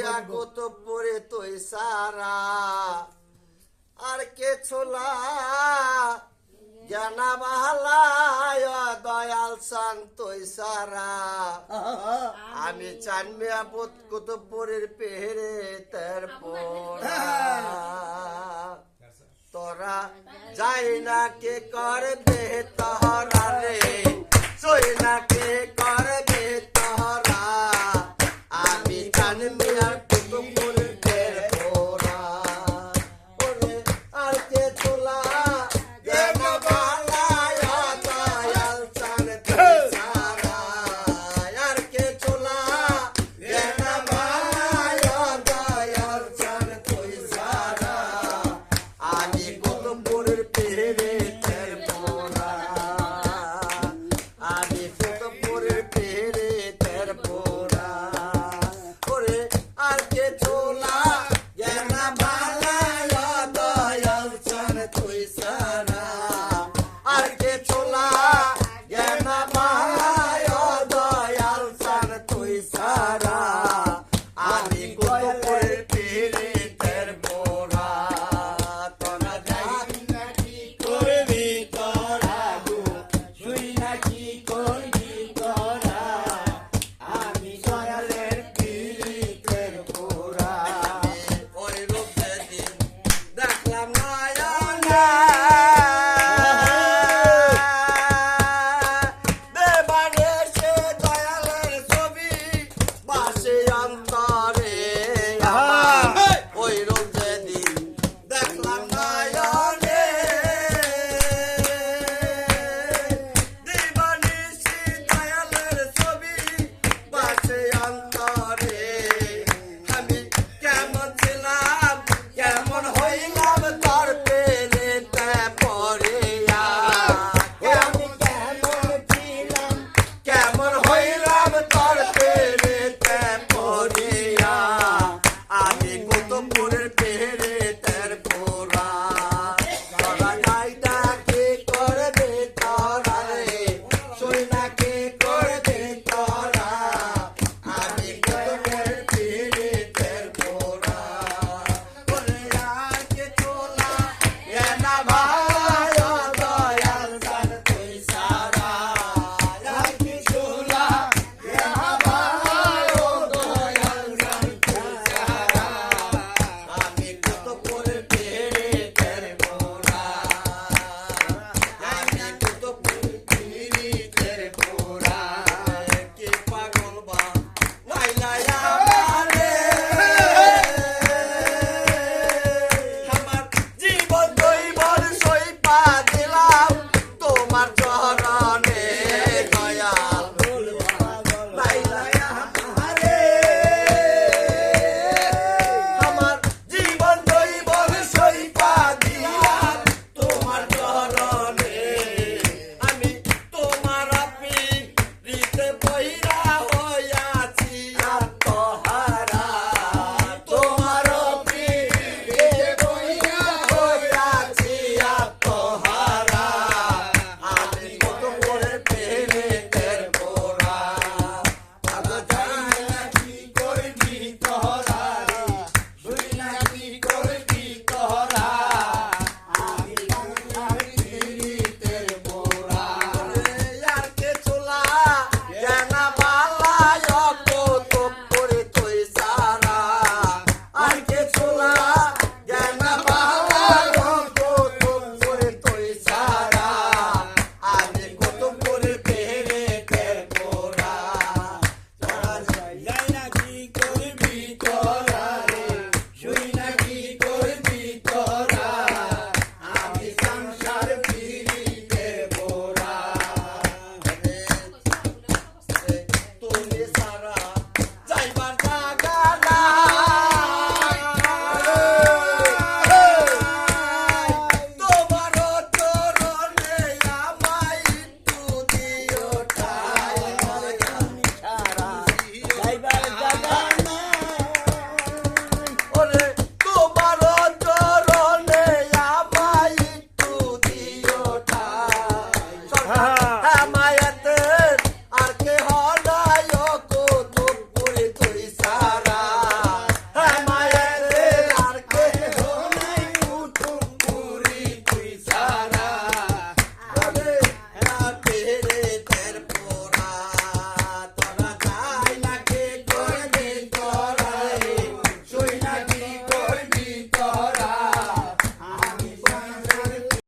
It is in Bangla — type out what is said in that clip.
লইয়া কত পরে তুই সারা আর কে ছোলা জানা বাহালায় দয়াল সান তুই সারা আমি চানমিয়া পুত কুতুবপুরের পেহরে তার পোড়া তোরা যাই না কে করবে তোহরা রে সই না কে করবে তোহরা আমি চানমিয়া কুতুবপুরের পের পোড়া ওরে আর কে ছোলা জানা বাহালায় দয়াল সান তুই সারা আর কে ছোলা জানা বাহালায় দয়াল সান তুই সারা আমি কুতুবপুরের পেরে তের পোড়া আমি কুতুবপুরের পেরে তের পোড়া ওরে আর কে ছোলা জানা বাহালায় দয়াল সান তুই সারা আর কে ছোলা জানা বাহালায় দয়াল সান তুই সারা আমি কুতুবপুরের